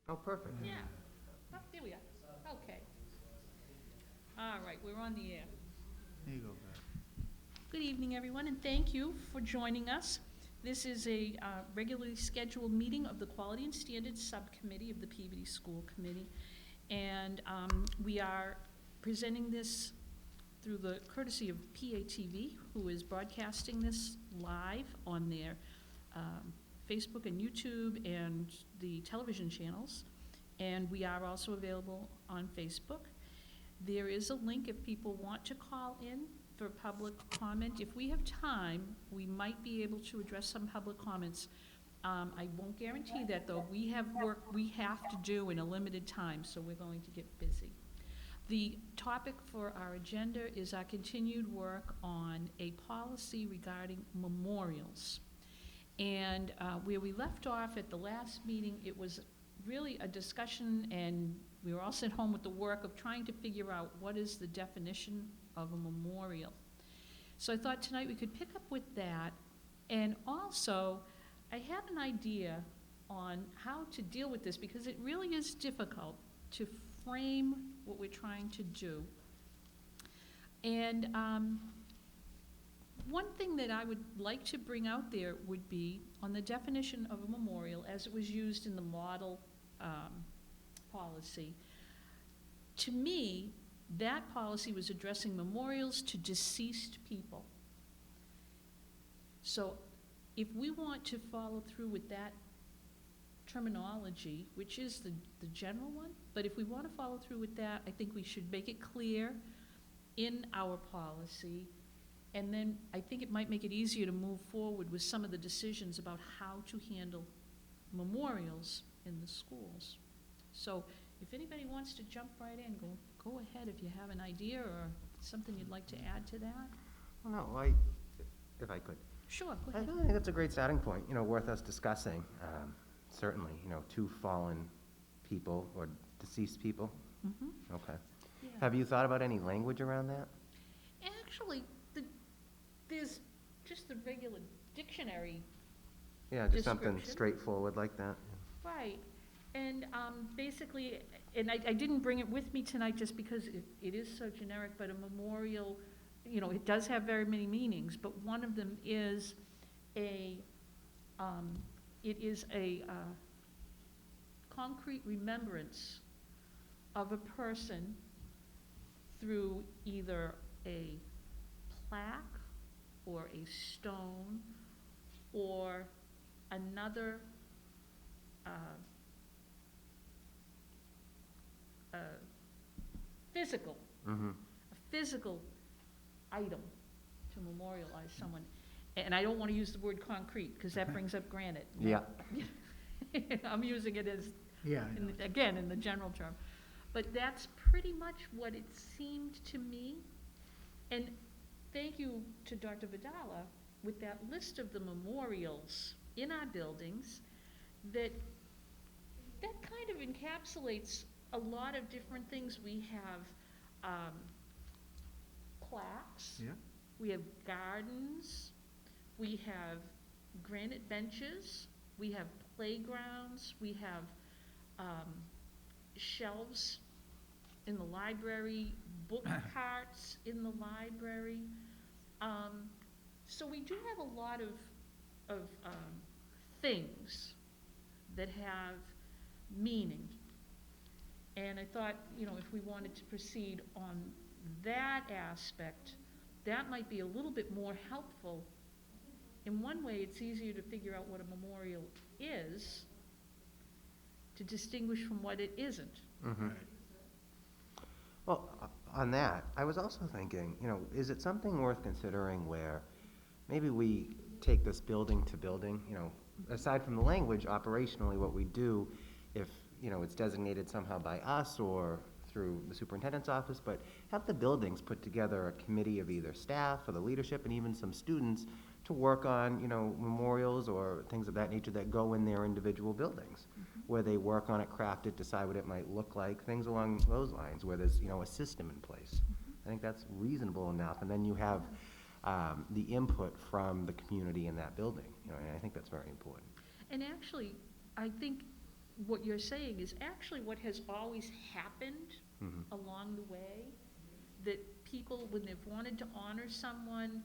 Oh, perfect. Yeah. Oh, there we are. Okay. All right, we're on the air. There you go, Beth. Good evening, everyone, and thank you for joining us. This is a regularly scheduled meeting of the Quality and Standards Subcommittee of the Peabody School Committee. And we are presenting this through the courtesy of PATV, who is broadcasting this live on their Facebook and YouTube and the television channels. And we are also available on Facebook. There is a link if people want to call in for public comment. If we have time, we might be able to address some public comments. I won't guarantee that, though. We have work we have to do in a limited time, so we're going to get busy. The topic for our agenda is our continued work on a policy regarding memorials. And where we left off at the last meeting, it was really a discussion, and we were all sent home with the work of trying to figure out what is the definition of a memorial. So I thought tonight we could pick up with that, and also I had an idea on how to deal with this, because it really is difficult to frame what we're trying to do. And one thing that I would like to bring out there would be on the definition of a memorial as it was used in the model policy. To me, that policy was addressing memorials to deceased people. So if we want to follow through with that terminology, which is the general one, but if we want to follow through with that, I think we should make it clear in our policy, and then I think it might make it easier to move forward with some of the decisions about how to handle memorials in the schools. So if anybody wants to jump right in, go ahead if you have an idea or something you'd like to add to that. Well, no, if I could. Sure, go I ahead. think that's a great starting point, worth us discussing. Certainly, two fallen people or deceased people. Mm-hmm. Okay. Yeah. Have you thought about any language around that? Actually, there's just the regular dictionary. Yeah, just something Description. straightforward like that. Right, and basically, and I didn't bring it with me tonight just because it is so generic, but a memorial, it does have very many meanings, but one of them is a concrete remembrance of a person through either a plaque or a stone or another physical, Mm-hmm. a physical item to memorialize someone. And I don't want to use the word concrete, because that brings up granite. Yeah. I'm using it as, Yeah, again, in the general term. But that's pretty much what it seemed to me. And thank you to Dr. Vidala with that list of the memorials in our buildings that kind of encapsulates a lot of different things. We have plaques. Yeah. We have gardens. We have granite benches. We have playgrounds. We have shelves in the library, book carts in the library. So we do have a lot of things that have meaning. And I thought, if we wanted to proceed on that aspect, that might be a little bit more helpful. In one way, it's easier to figure out what a memorial is, to distinguish from what it isn't. Mm-hmm. Well, on that, I was also thinking, is it something worth considering where maybe we take this building to building, aside from the language, operationally what we do, if, it's designated somehow by us or through the superintendent's office, but have the buildings put together a committee of either staff or the leadership and even some students to work on, memorials or things of that nature that go in their individual buildings, where they work on it, craft it, decide what it might look like, things along those lines, where there's, a system in place. I think that's reasonable enough, and then you have the input from the community in that building, and I think that's very important. And actually, I think what you're saying is actually what has always happened Mhm. along the way, that people, when they've wanted to honor someone,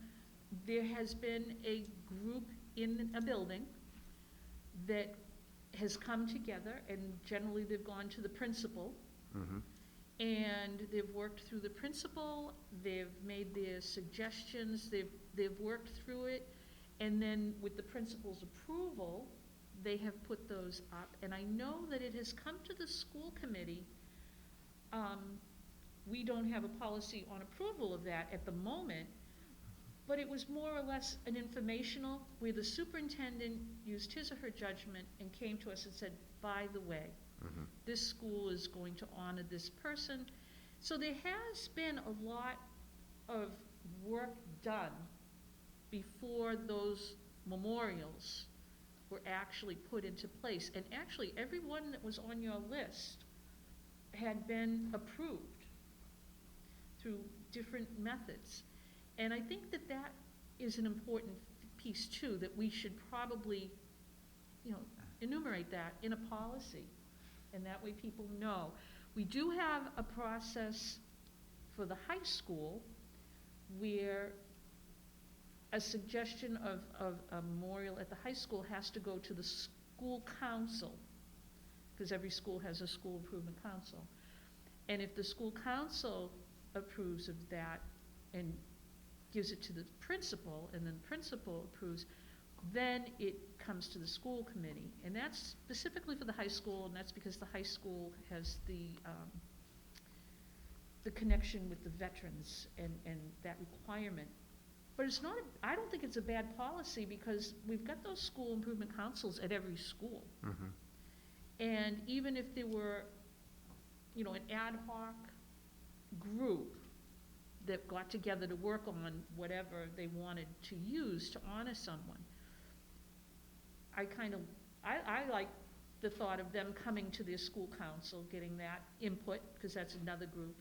there has been a group in a building that has come together, and generally they've gone to the principal, Mhm. and they've worked through the principal, they've made their suggestions, they've worked through it, and then with the principal's approval, they have put those up. And I know that it has come to the school committee. We don't have a policy on approval of that at the moment, but it was more or less an informational, where the superintendent used his or her judgment and came to us and said, by the way, Mhm. this school is going to honor this person. So there has been a lot of work done before those memorials were actually put into place. And actually, everyone that was on your list had been approved through different methods. And I think that that is an important piece too, that we should probably, enumerate that in a policy. And that way people know. We do have a process for the high school where a suggestion of a memorial at the high school has to go to the school council, because every school has a school improvement council. And if the school council approves of that and gives it to the principal, and then the principal approves, then it comes to the school committee. And that's specifically for the high school, and that's because the high school has the connection with the veterans and that requirement. But it's not, I don't think it's a bad policy, because we've got those school improvement councils at every school. Mhm. And even if there were, an ad hoc group that got together to work on whatever they wanted to use to honor someone, I like the thought of them coming to their school council, getting that input, because that's another group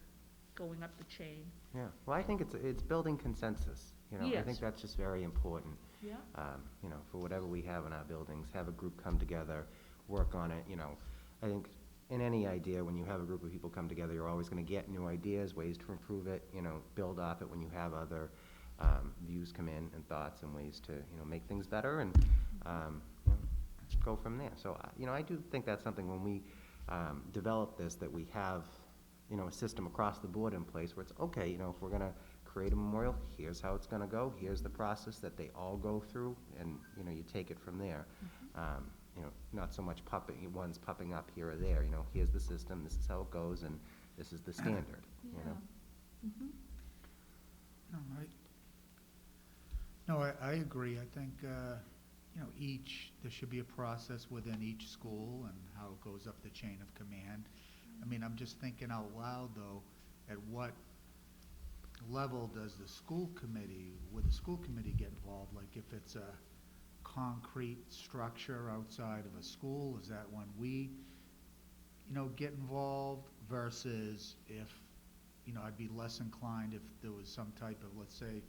going up the chain. Yeah, well, I think it's building consensus, I Yes. think that's just very important. Yeah. For whatever we have in our buildings, have a group come together, work on it, I think in any idea, when you have a group of people come together, you're always gonna get new ideas, ways to improve it, build off it when you have other, views come in and thoughts and ways to, make things better and, go from there. So, I do think that's something when we, develop this, that we have, a system across the board in place where it's, okay, if we're gonna create a memorial, here's how it's gonna go, here's the process that they all go through, and, you take it from there. Not so much one's popping up here or there, here's the system, this is how it goes, and this is the standard, Yeah. Mhm. No, I agree. I think, there should be a process within each school and how it goes up the chain of command. I mean, I'm just thinking out loud, though, at what level does the school committee, would the school committee get involved? Like, if it's a concrete structure outside of a school, is that when we, get involved, versus if, I'd be less inclined if there was some type of, let's say,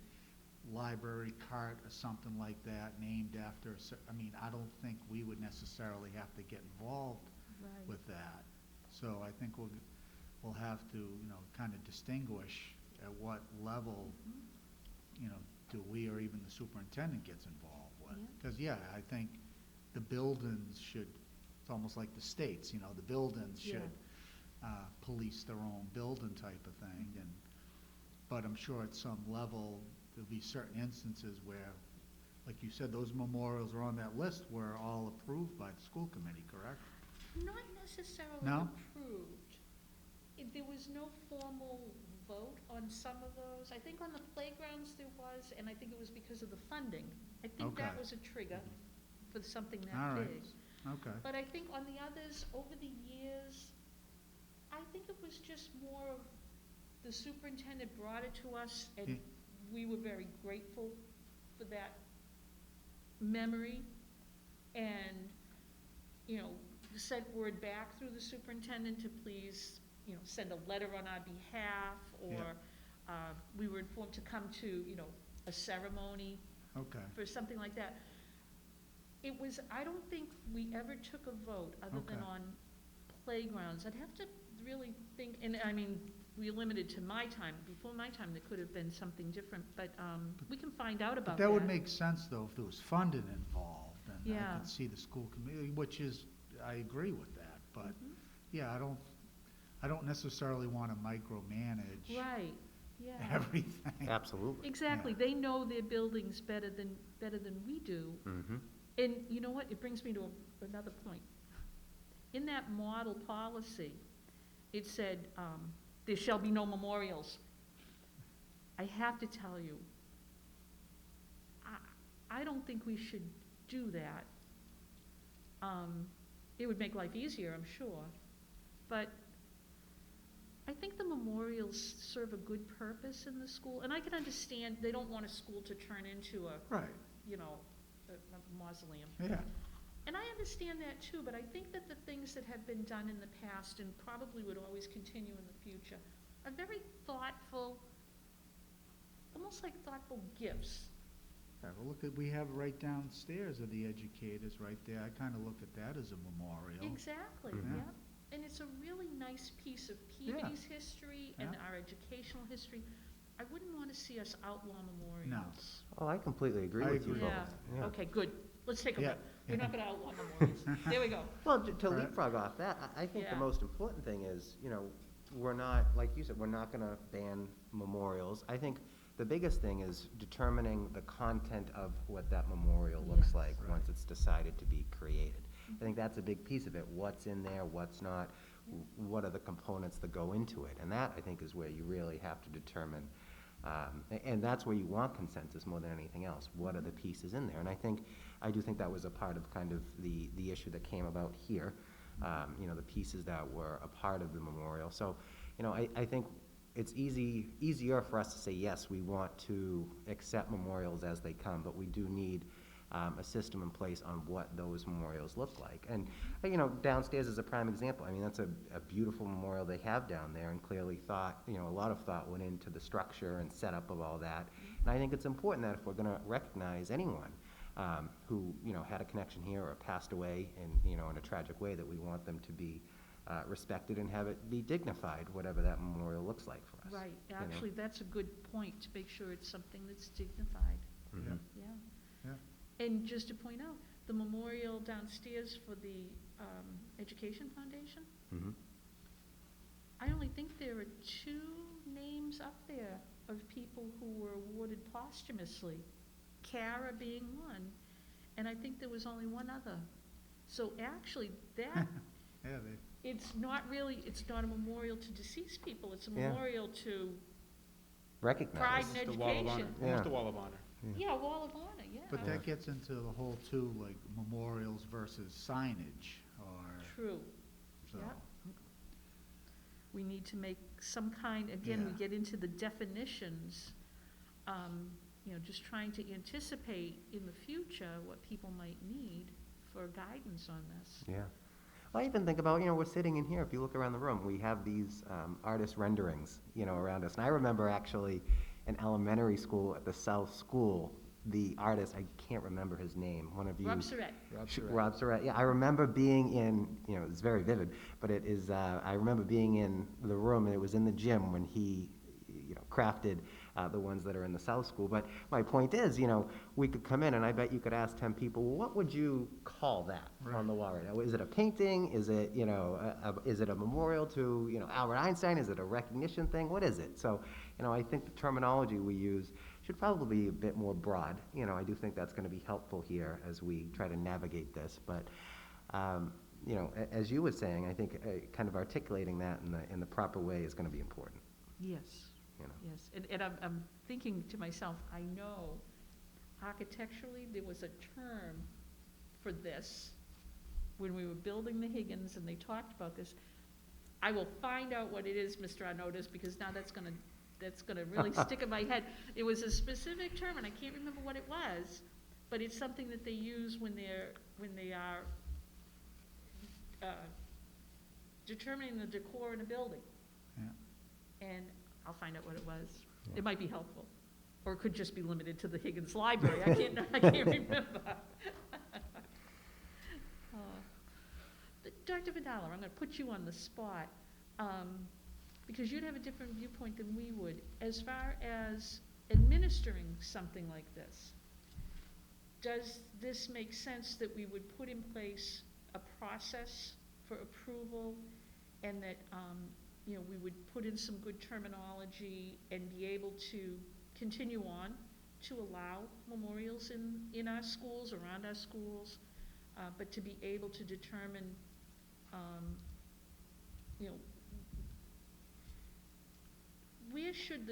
library cart or something like that named after, I don't think we would necessarily have to get involved Right. with that. So I think we'll have to, kind of distinguish at what level, do we or even the superintendent gets involved with. Yeah. Because, I think the buildings should, it's almost like the states, the buildings Yeah. should police their own building type of thing. But I'm sure at some level, there'll be certain instances where, like you said, those memorials are on that list were all approved by the school committee, correct? Not necessarily No? approved. There was no formal vote on some of those. I think on the playgrounds there was, and I think it was because of the funding. I think that Okay. was a trigger for something All that right. big. Okay. But I think on the others, over the years, I think it was just more of the superintendent brought it to us, and Ye- we were very grateful for that memory. And, sent word back through the superintendent to please, send a letter on our behalf, or we were informed to come to, a ceremony Okay. for something like that. It was, I don't think we ever took a vote other than Okay. on playgrounds. I'd have to really think, and I mean, we're limited to my time. Before my time, there could have been something different, but we can find out But about that would make sense, though, if there was funding involved, and I Yeah. could see the school committee, which is, I agree with that, but, Mhm. yeah, I don't necessarily wanna micromanage Right, yeah. everything. Absolutely. Exactly. Yeah. They know their buildings better than we do. Mm-hmm. And you know what? It brings me to another point. In that model policy, it said, there shall be no memorials. I have to tell you, I don't think we should do that. It would make life easier, I'm sure, but I think the memorials serve a good purpose in the school, and I can understand, they don't want a school to turn into a, Right, you know, a mausoleum. yeah, And I understand that too, but I think that the things that have been done in the past and probably would always continue in the future are very thoughtful, almost like thoughtful gifts. yeah, well, look at, we have right downstairs are the educators right there, I kinda look at that as a memorial. Exactly, Mhm. yeah. And it's a really nice piece of Peabody's history and Yeah. our educational history. I wouldn't want to see us outlaw memorials. Oh, I completely agree I with you agree. both. Yeah, okay, good. Let's take a Yeah. look. We're not gonna outlaw memorials. There we go. Well, to Right. leapfrog off that, I think the Yeah. most important thing is, we're not, like you said, we're not gonna ban memorials. I think the biggest thing is determining the content of what that memorial looks Yes. like Right. once it's decided to be created. I think that's a big piece of it. What's in there, what's not, what are the components that go into it? And that, I think, is where you really have to determine, and that's where you want consensus more than anything else. What are the pieces in there? And I do think that was a part of kind of the issue that came about here, the pieces that were a part of the memorial. So, I think it's easier for us to say, yes, we want to accept memorials as they come, but we do need a system in place on what those memorials look like. And, downstairs is a prime example. I mean, that's a beautiful memorial they have down there, and clearly thought, a lot of thought went into the structure and setup of all that. And I think it's important that if we're gonna recognize anyone who, had a connection here or passed away in a tragic way, that we want them to be respected and have it be dignified, whatever that memorial looks like for us. Right, know? actually, that's a good point, to make sure it's something that's dignified, Mhm. yeah. Yeah. And just to point out, the memorial downstairs for the Education Foundation, Mhm. I only think there are 2 names up there of people who were awarded posthumously, Kara being one, and I think there was only one other. So actually, that, Yeah, it's not a memorial to deceased people, it's a Yeah. memorial to Recognize. pride and Almost a wall of honor. education. Yeah. Almost a wall of honor. Yeah, Wall of Honor, yeah. but that gets into the whole too, like memorials versus signage, or, True, so. yeah. We need to make some kind, again, we Yeah. get into the definitions, just trying to anticipate in the future what people might need for guidance on this. Yeah. Well, I even think about, we're sitting in here, if you look around the room, we have these artist renderings, around us. And I remember actually in elementary school at the South School, the artist, I can't remember his name, one of you. Rob Surratt, Rob Surratt, yeah, I remember being in, it's very vivid, but it is, I remember being in the room, and it was in the gym when he, crafted the ones that are in the South School. But my point is, we could come in, and I bet you could ask 10 people, well, what would you call that on the wall right now? Is it a painting? Is it, is it a memorial to, Albert Einstein? Is it a recognition thing? What is it? So, I think the terminology we use should probably be a bit more broad. I do think that's going to be helpful here as we try to navigate this. But, as you were saying, I think kind of articulating that in the proper way is going to be important. yes, You know. yes. And I'm thinking to myself, I know architecturally, there was a term for this when we were building the Higgins, and they talked about this. I will find out what it is, Mr. Arnottis, because now that's gonna really stick in my head. It was a specific term, and I can't remember what it was, but it's something that they use when they are determining the decor in a building. Yeah. And I'll find out what it was. Yeah. It might be helpful, or it could just be limited to the Higgins Library. I can't remember. Dr. Vidala, I'm gonna put you on the spot, because you'd have a different viewpoint than we would. As far as administering something like this, does this make sense that we would put in place a process for approval, and that, we would put in some good terminology and be able to continue on to allow memorials in our schools, around our schools, but to be able to determine, where should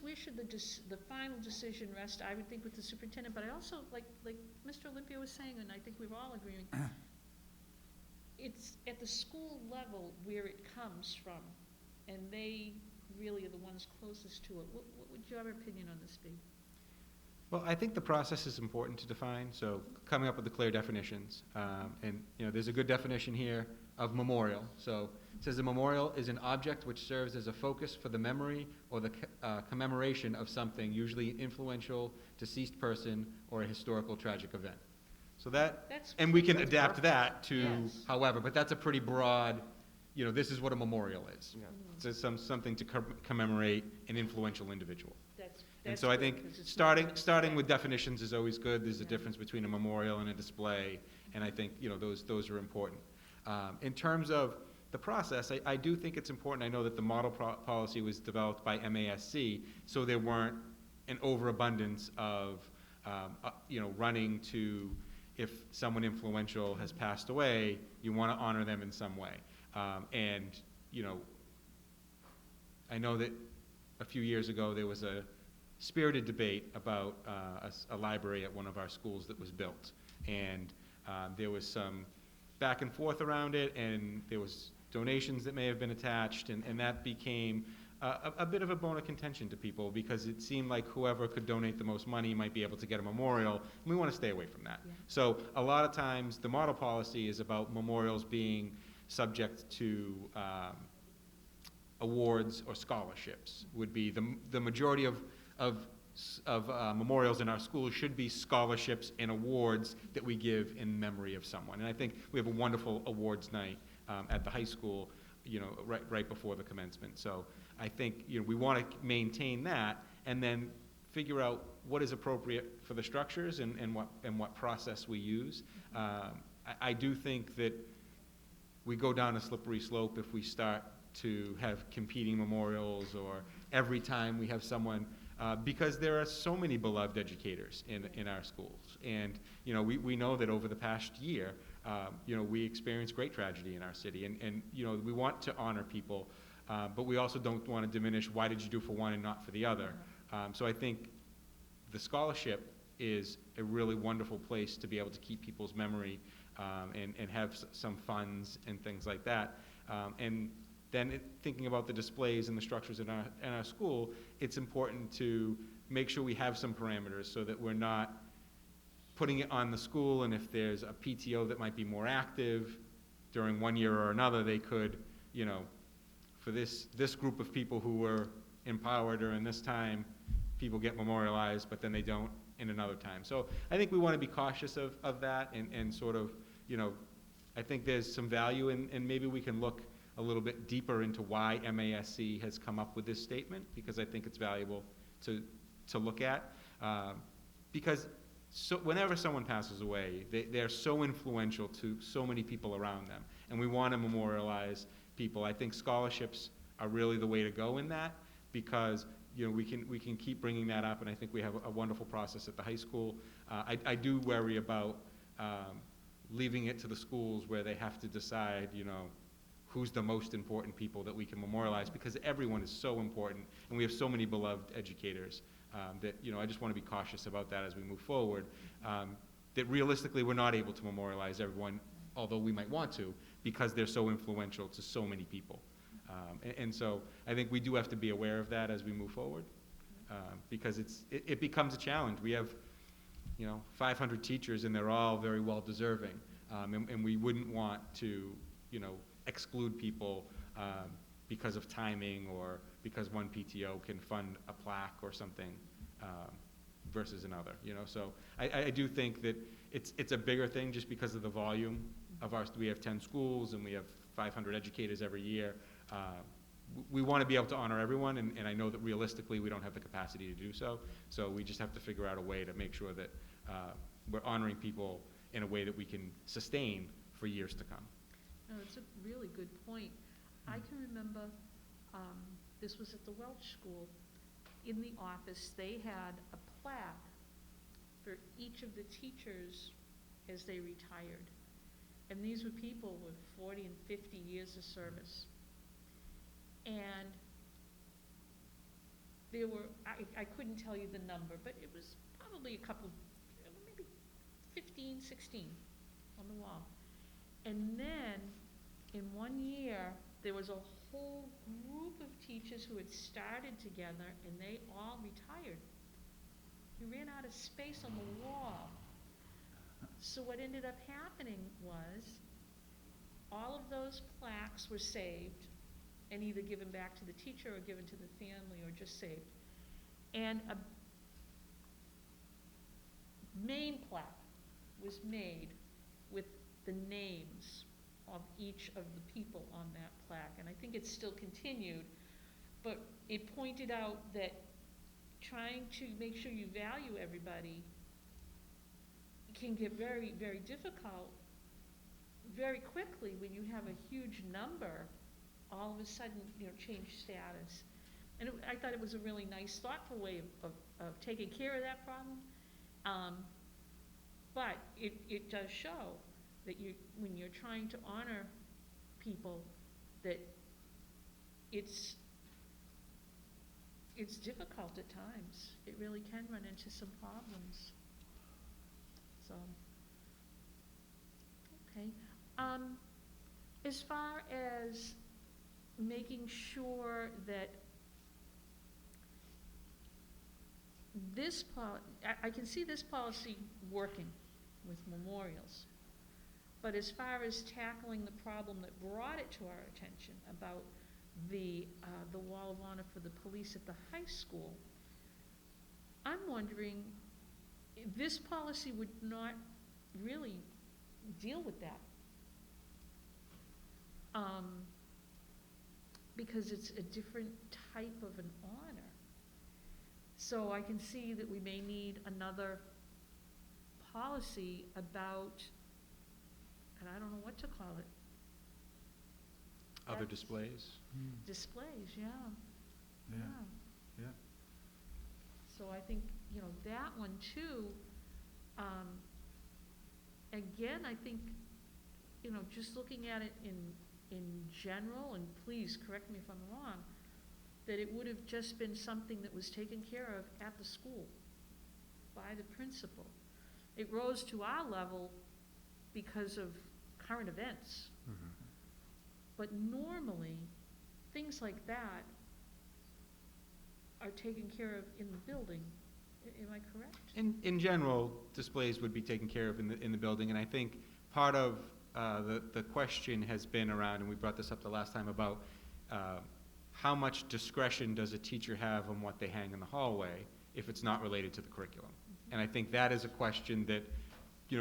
where should the final decision rest? I would think with the superintendent, but I also, like Mr. Olympia was saying, and I think we're all agreeing, it's at the school level where it comes from, and they really are the ones closest to it. What would your opinion on this be? Well, I think the process is important to define, so coming up with the clear definitions. And there's a good definition here of memorial. So it says a memorial is an object which serves as a focus for the memory or the commemoration of something, usually influential, deceased person, or a historical tragic event. So and we can adapt perfect. that to Yes. however, but that's a pretty broad, this is what a memorial is. Yeah. It's something to commemorate an influential individual. And That's so I good, think 'cause it's not starting with definitions is always good. There's a Yeah. difference between a memorial and a display, and I think those are important. In terms of the process, I do think it's important. I know that the model policy was developed by MASC, so there weren't an overabundance of running to, if someone influential has passed away, you want to honor them in some way. I know that a few years ago there was a spirited debate about a library at one of our schools that was built, and there was some back and forth around it, and there was donations that may have been attached, and that became a bit of a bone of contention to people, because it seemed like whoever could donate the most money might be able to get a memorial, and we want to stay away from that. Yeah. So a lot of times the model policy is about memorials being subject to awards or scholarships. Would be the majority of memorials in our schools should be scholarships and awards that we give in memory of someone. And I think we have a wonderful awards night at the high school, right before the commencement. So I think we want to maintain that, and then figure out what is appropriate for the structures and what process we use. I do think that we go down a slippery slope if we start to have competing memorials, or every time we have someone, because there are so many beloved educators in our schools. And we know that over the past year, we experienced great tragedy in our city, and we want to honor people, but we also don't want to diminish why did you do for one and not for the other. So I think the scholarship is a really wonderful place to be able to keep people's memory, and have some funds and things like that. And then thinking about the displays and the structures in our school, it's important to make sure we have some parameters so that we're not putting it on the school, and if there's a PTO that might be more active during one year or another, they could, for this group of people who were empowered during this time, people get memorialized, but then they don't in another time. So I think we want to be cautious of that, and sort of, I think there's some value and maybe we can look a little bit deeper into why MASC has come up with this statement, because I think it's valuable to look at. Because whenever someone passes away, they're so influential to so many people around them, and we want to memorialize people. I think scholarships are really the way to go in that, because we can keep bringing that up, and I think we have a wonderful process at the high school. I do worry about leaving it to the schools where they have to decide, who's the most important people that we can memorialize, because everyone is so important, and we have so many beloved educators that I just want to be cautious about that as we move forward, that realistically we're not able to memorialize everyone, although we might want to, because they're so influential to so many people. And so I think we do have to be aware of that as we move forward, because it becomes a challenge. We have 500 teachers, and they're all very well deserving, and we wouldn't want to exclude people because of timing, or because one PTO can fund a plaque or something versus another. So I do think that it's a bigger thing just because of the volume of we have 10 schools and we have 500 educators every year. We want to be able to honor everyone, and I know that realistically we don't have the capacity to do so. So we just have to figure out a way to make sure that we're honoring people in a way that we can sustain for years to come. No, it's a really good point. I can remember, this was at the Welch School. In the office, they had a plaque for each of the teachers as they retired. And these were people with 40 and 50 years of service. And there were, I couldn't tell you the number, but it was probably a couple, maybe 15, 16 on the wall. And then, in 1 year, there was a whole group of teachers who had started together, and they all retired. We ran out of space on the wall. So what ended up happening was, all of those plaques were saved, and either given back to the teacher or given to the family or just saved. And a main plaque was made with the names of each of the people on that plaque. And I think it's still continued, but it pointed out that trying to make sure you value everybody can get very, very difficult very quickly when you have a huge number all of a sudden, change status. And I thought it was a really nice, thoughtful way of taking care of that problem. But it does show that when you're trying to honor people, that it's difficult at times. It really can run into some problems. So, okay. As far as making sure that this I can see this policy working with memorials, but as far as tackling the problem that brought it to our attention about the Wall of Honor for the police at the high school, I'm wondering if this policy would not really deal with that. Because it's a different type of an honor. So I can see that we may need another policy about, and I don't know what to call it. Other displays? Displays, yeah. Yeah. So I think, that one too, again, I think, just looking at it in general, and please correct me if I'm wrong, that it would have just been something that was taken care of at the school by the principal. It rose to our level because of current events. Mm-hmm. But normally, things like that are taken care of in the building. Am I correct? In general, displays would be taken care of in the building, and I think part of the question has been around, and we brought this up the last time, about how much discretion does a teacher have on what they hang in the hallway if it's not related to the curriculum. And I think that is a question that,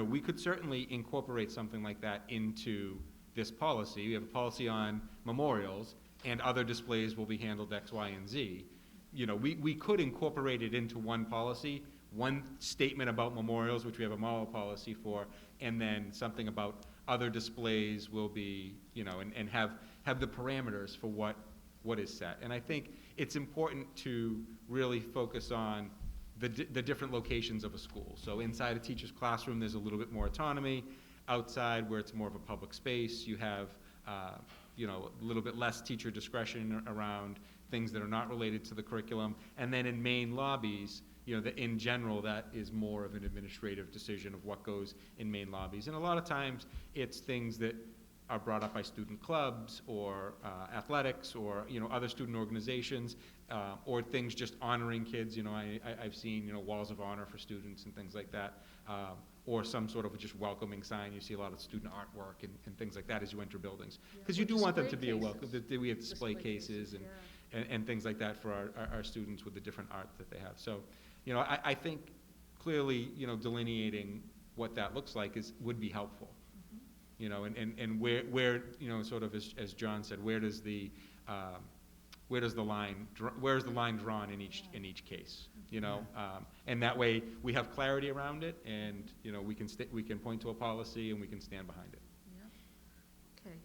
we could certainly incorporate something like that into this policy. We have a policy on memorials, and other displays will be handled X, Y, and Z. We could incorporate it into one policy, one statement about memorials, which we have a model policy for, and then something about other displays will be, and have the parameters for what is set. And I think it's important to really focus on the different locations of a school. So inside a teacher's classroom, there's a little bit more autonomy. Outside, where it's more of a public space, you have, a little bit less teacher discretion around things that are not related to the curriculum. And then in main lobbies, in general, that is more of an administrative decision of what goes in main lobbies. And a lot of times, it's things that are brought up by student clubs or athletics or, other student organizations, or things just honoring kids. I've seen, walls of honor for students and things like that, or some sort of just welcoming sign. You see a lot of student artwork and things like that as you enter buildings. Because you do want them to be a welcome. We have display cases and things like that for our students with the different art that they have. So, I think clearly, delineating what that looks like would be helpful. You know, and where, you know, sort of as John said, where is the line drawn in each case, you know? And that way, we have clarity around it, and, you know, we can point to a policy and we can stand behind it. Yeah. Okay,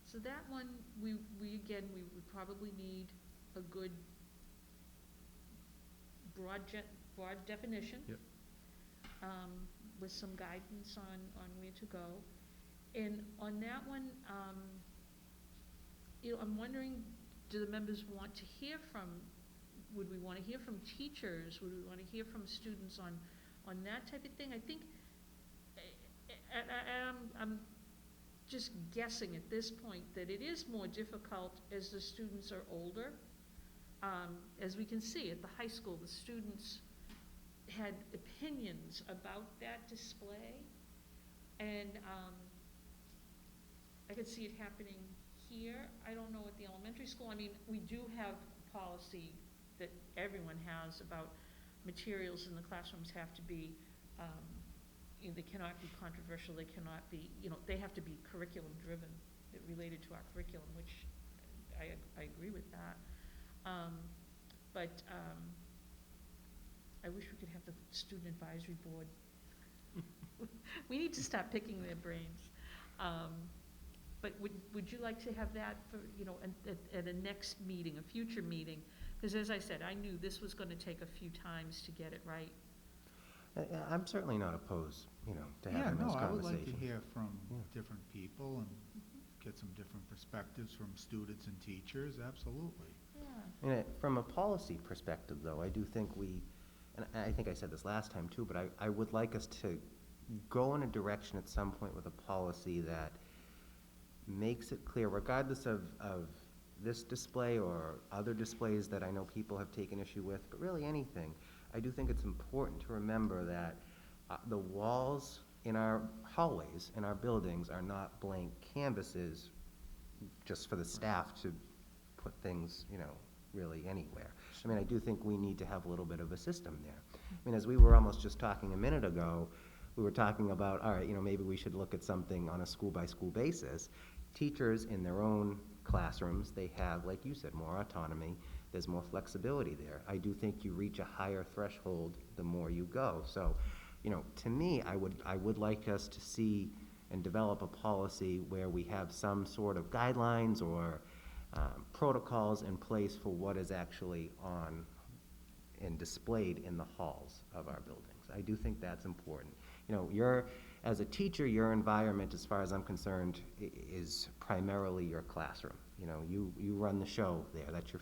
so that one, we would probably need a good broad definition. Yep. With some guidance on where to go. And on that one, you know, I'm wondering, do the members want to hear would we want to hear from teachers? Would we want to hear from students on that type of thing? I think, I'm just guessing at this point that it is more difficult as the students are older. As we can see at the high school, the students had opinions about that display, and I could see it happening here. I don't know at the elementary school. I mean, we do have a policy that everyone has about materials in the classrooms have to be, you know, they cannot be controversial, they cannot be, you know, they have to be curriculum driven, related to our curriculum, which I agree with that. But I wish we could have the student advisory board. We need to stop picking their brains. But would you like to have that for, you know, at a next meeting, a future meeting? Because as I said, I knew this was going to take a few times to get it right. I'm certainly not opposed, you know, to Yeah, having no, those I would conversations. like to hear from Yeah. different people and get some different perspectives from students and teachers, absolutely. Yeah. And from a policy perspective, though, I do think and I think I said this last time too, but I would like us to go in a direction at some point with a policy that makes it clear, regardless of this display or other displays that I know people have taken issue with, but really anything, I do think it's important to remember that the walls in our hallways, in our buildings, are not blank canvases just for the staff to put things, you know, really anywhere. I mean, I do think we need to have a little bit of a system there. I mean, as we were almost just talking a minute ago, we were talking about, all right, you know, maybe we should look at something on a school-by-school basis. Teachers in their own classrooms, they have, like you said, more autonomy. There's more flexibility there. I do think you reach a higher threshold the more you go. So, you know, to me, I would like us to see and develop a policy where we have some sort of guidelines or protocols in place for what is actually on and displayed in the halls of our buildings. I do think that's important. You know, as a teacher, your environment, as far as I'm concerned, is primarily your classroom. You know, you run the show there. That's your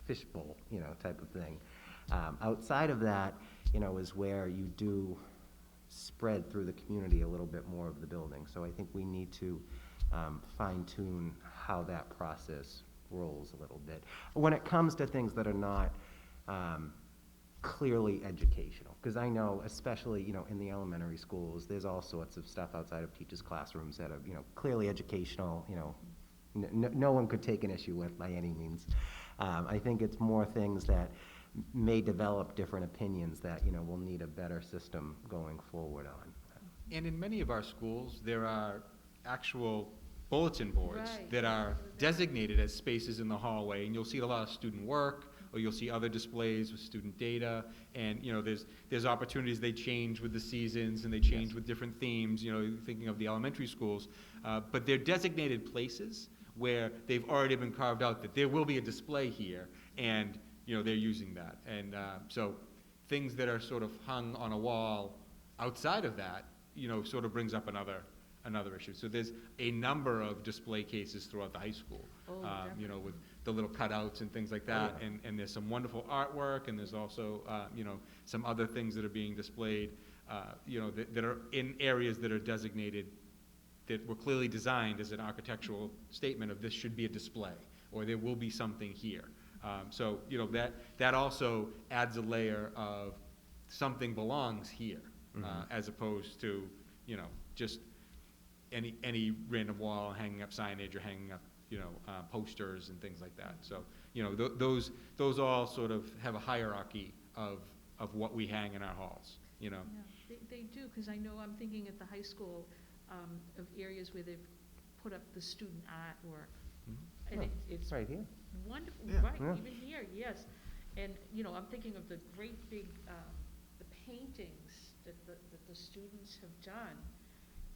fishbowl, you know, type of thing. Outside of that, you know, is where you do spread through the community a little bit more of the building. So I think we need to fine-tune how that process rolls a little bit. When it comes to things that are not clearly educational, because I know, especially, you know, in the elementary schools, there's all sorts of stuff outside of teachers' classrooms that are, you know, clearly educational, you know, no one could take an issue with by any means. I think it's more things that may develop different opinions that, you know, we'll need a better system going forward on. And in many of our schools, there are actual bulletin boards Right. that are designated as spaces in the hallway, and you'll see a lot of student work, or you'll see other displays with student data, and, you know, there's opportunities. They change with the seasons, and they change with different themes, you know, thinking of the elementary schools, but they're designated places where they've already been carved out that there will be a display here, and, you know, they're using that. And so things that are sort of hung on a wall outside of that, you know, sort of brings up another issue. So there's a number of display cases throughout the high school, you know, with the little cutouts and things like that. Oh, yeah. And there's some wonderful artwork, and there's also, you know, some other things that are being displayed, you know, that are in areas that are designated, that were clearly designed as an architectural statement of this should be a display, or there will be something here. So, you know, that also adds a layer of something belongs here, as opposed to, you know, just any random wall hanging up signage or hanging up, you know, posters and things like that. So, you know, those all sort of have a hierarchy of what we hang in our halls, you know. Yeah. They do, because I know I'm thinking at the high school of areas where they've put up the student artwork. And Oh, it's Right here. wonderful, Yeah. right, Yeah. even here, yes. And, you know, I'm thinking of the great big, the paintings that the students have done.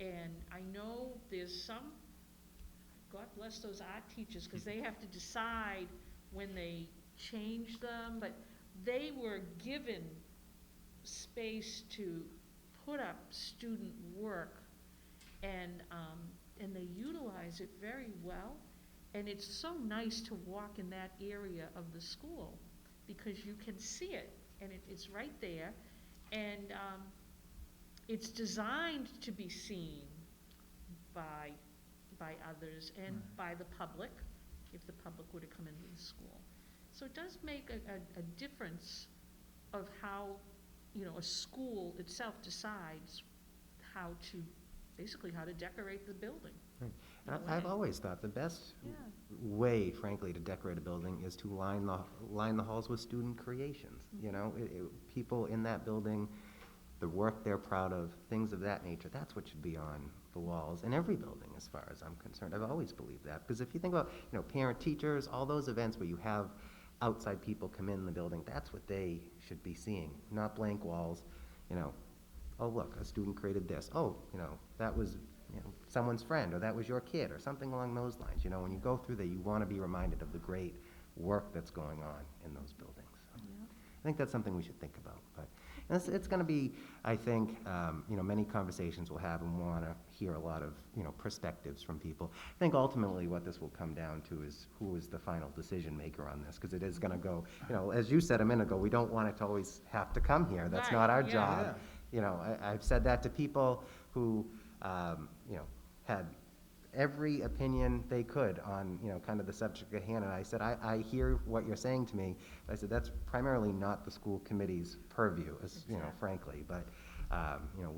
And I know there's some, God bless those art teachers, because they have to decide when they change them, but they were given space to put up student work, and they utilize it very well. And it's so nice to walk in that area of the school, because you can see it, and it's right there. And it's designed to be seen by others and Right. by the public, if the public were to come into the school. So it does make a difference of how, you know, a school itself decides basically how to decorate the building. Right. in a And I've way. always thought the best Yeah. way, frankly, to decorate a building is to line the halls with student creations. You know, people in that building, the work they're proud of, things of that nature, that's what should be on the walls in every building, as far as I'm concerned. I've always believed that, because if you think about, you know, parent teachers, all those events where you have outside people come in the building, that's what they should be seeing, not blank walls. You know, oh, look, a student created this. Oh, you know, that was, you know, someone's friend, or that was your kid, or something along those lines. You know, when you go through there, you want to be reminded of the great work that's going on in those buildings. So Yeah. I think that's something we should think about. But and it's going to be, I think, you know, many conversations we'll have, and we'll want to hear a lot of, you know, perspectives from people. I think ultimately what this will come down to is who is the final decision maker on this, because it is going to go, you know, as you said a minute ago, we don't want it to always have to come here. That's Right, not our yeah. job. Yeah. You know, I've said that to people who, you know, had every opinion they could on, you know, kind of the subject at hand, and I said, I hear what you're saying to me. I said, that's primarily not the school committee's purview, as, you know, Exactly. frankly, but, you know,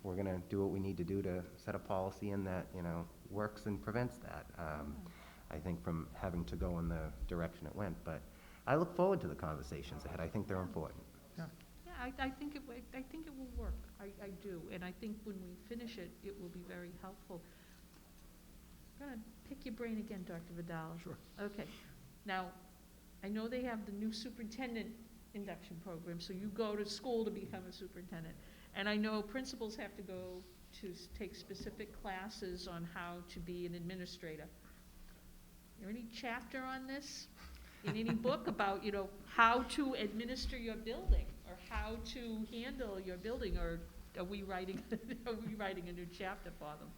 we're gonna do what we need to do to set a policy in that, you know, works and prevents that, I think, from having to go in the direction it went. But I look forward to the conversations ahead. I think they're important. Yeah, I think it will work. I do, and I think when we finish it, it will be very helpful. I'm gonna pick your brain again, Dr. Vidal. Sure. Okay, now, I know they have the new superintendent induction program, so you go to school to become a superintendent. And I know principals have to go to take specific classes on how to be an administrator. Is there any chapter on this in any book about, you know, how to administer your building, or how to handle your building, or are we writing a new chapter for them?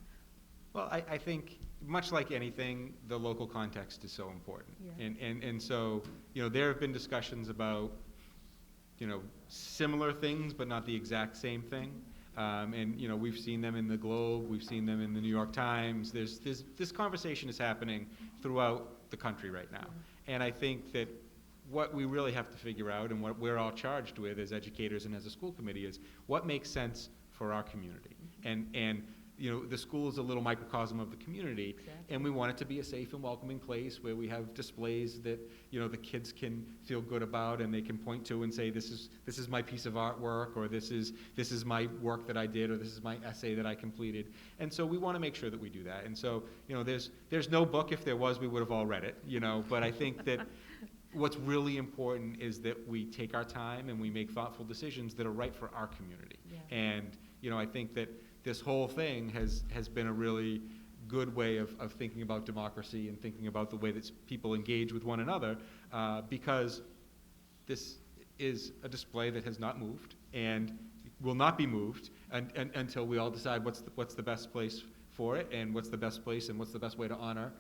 Well, I think, much like anything, the local context is so important. Yeah. And so, you know, there have been discussions about, you know, similar things, but not the exact same thing. And, you know, we've seen them in the Globe, we've seen them in the New York Times. This conversation is happening throughout the country right now. And I think that what we really have to figure out, and what we're all charged with as educators and as a school committee, is what makes sense for our community. And you know, the school is a little microcosm of the community, Exactly. and we want it to be a safe and welcoming place where we have displays that, you know, the kids can feel good about, and they can point to and say, this is my piece of artwork, or this is my work that I did, or this is my essay that I completed. And so we want to make sure that we do that. And so, you know, there's no book. If there was, we would have all read it, you know. But I think that what's really important is that we take our time and we make thoughtful decisions that are right for our community. Yeah. And, you know, I think that this whole thing has been a really good way of thinking about democracy and thinking about the way that people engage with one another, because this is a display that has not moved and will not be moved until we all decide what's the best place for it, and what's the best place and what's the best way to honor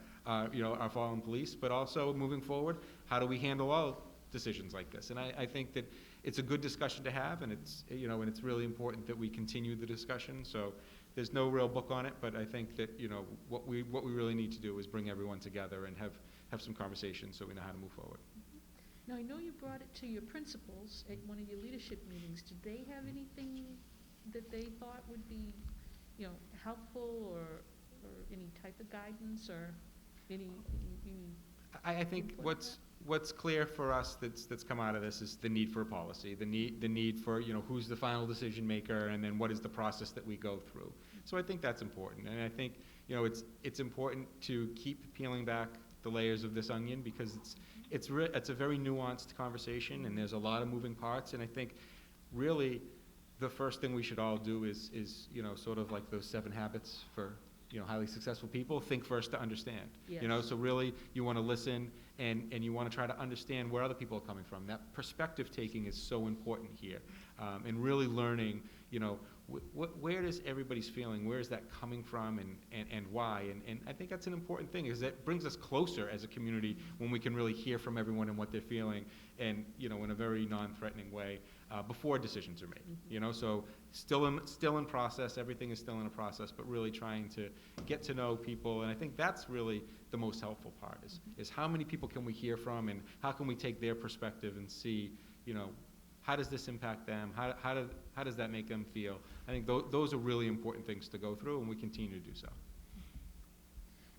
you know, our fallen police. But also, moving forward, how do we handle all decisions like this? And I think that it's a good discussion to have, and it's, you know, and it's really important that we continue the discussion. So there's no real book on it, but I think that, you know, what we really need to do is bring everyone together and have some conversations so we know how to move forward. Now, I know you brought it to your principals at one of your leadership meetings. Did they have anything that they thought would be, you know, helpful, or any type of guidance, or any I think input on what's what's clear for us that's come out of this is the need for a policy, the need for, who's the final decision maker, and then what is the process that we go through. So I think that's important, and I think, it's important to keep peeling back the layers of this onion, because it's a very nuanced conversation, and there's a lot of moving parts, and I think really the first thing we should all do is sort of like those 7 habits for highly successful people. Think first to understand. Yes. So really you want to listen and you want to try to understand where other people are coming from. That perspective taking is so important here, and really learning where does everybody's feeling, where is that coming from, and why, and I think that's an important thing, is that brings us closer as a community when we can really hear from everyone and what they're feeling, and in a very non-threatening way, before decisions are made. So still in process, everything is still in a process, but really trying to get to know people, and I think that's really the most helpful part, is how many people can we hear from, and how can we take their perspective and see, how does this impact them? How does that make them feel? I think those are really important things to go through, and we continue to do so.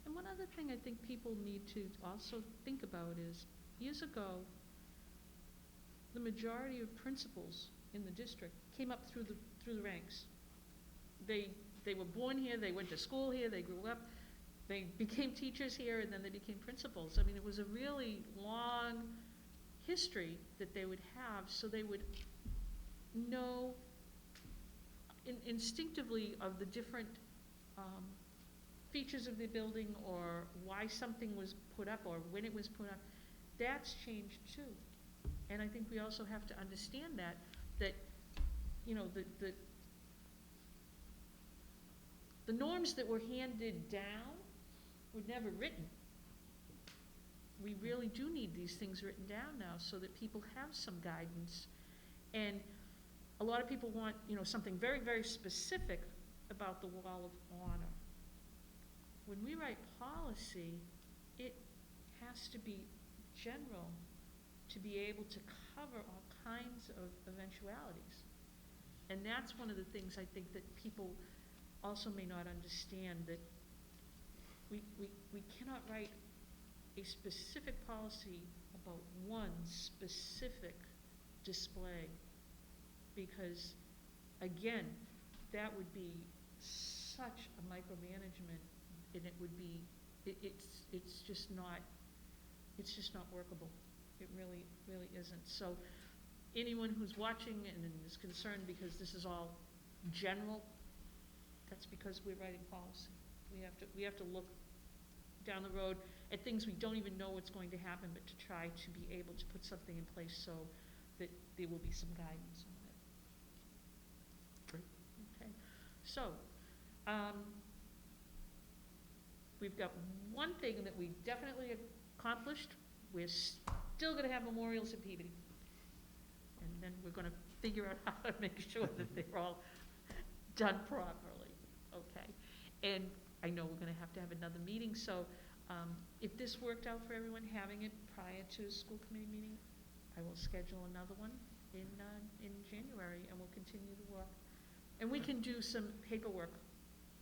And one other thing I think people need to also think about is, years ago, the majority of principals in the district came up through the ranks. They were born here, they went to school here, they grew up, they became teachers here, and then they became principals. I mean, it was a really long history that they would have, so they would know instinctively of the different features of the building, or why something was put up, or when it was put up. That's changed too. And I think we also have to understand that the norms that were handed down were never written. We really do need these things written down now, so that people have some guidance. And a lot of people want, something very, very specific about the wall of honor. When we write policy, it has to be general, to be able to cover all kinds of eventualities. And that's one of the things I think that people also may not understand, that we cannot write a specific policy about one specific display, because, again, that would be such a micromanagement, and it would be, it's just not workable. It really, really isn't. So anyone who's watching and is concerned because this is all general, that's because we're writing policy. We have to look down the road at things we don't even know what's going to happen, but to try to be able to put something in place so that there will be some guidance on it. Great. Okay. So, we've got one thing that we definitely accomplished. We're still going to have memorials in Peabody. And then we're going to figure out how to make sure that they're all done properly. Okay. And I know we're going to have another meeting, so if this worked out for everyone, having it prior to a school committee meeting, I will schedule another one in January, and we'll continue the work. And we can do some paperwork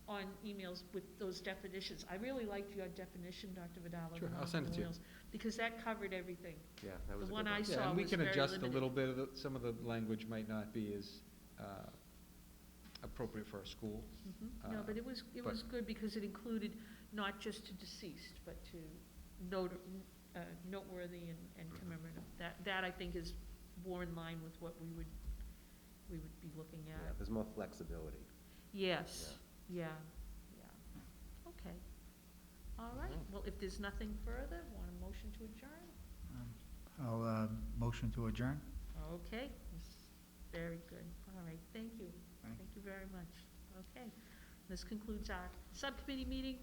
on emails with those definitions. I really liked your definition, Dr. Vidal. Sure, I'll send it to you. Because that covered everything. Yeah, that was The a one good I one. saw Yeah, and we was can very adjust limited. a little bit of some of the language might not be as appropriate for a school. No, but it was good because it included not just to deceased, but to noteworthy and commemorative. That I think is more in line with what we would be looking Yeah, at. there's more flexibility. Yes, yeah. Okay. All right, well, if there's nothing further, want a motion to adjourn? I'll motion to adjourn. Okay, very good. All right, thank you. Thanks. Thank you very much. Okay, this concludes our subcommittee meeting.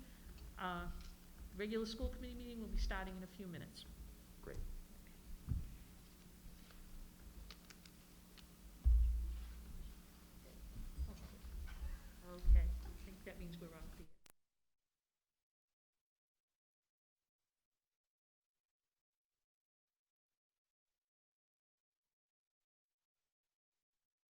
Regular school committee meeting will be starting in a few minutes. Great.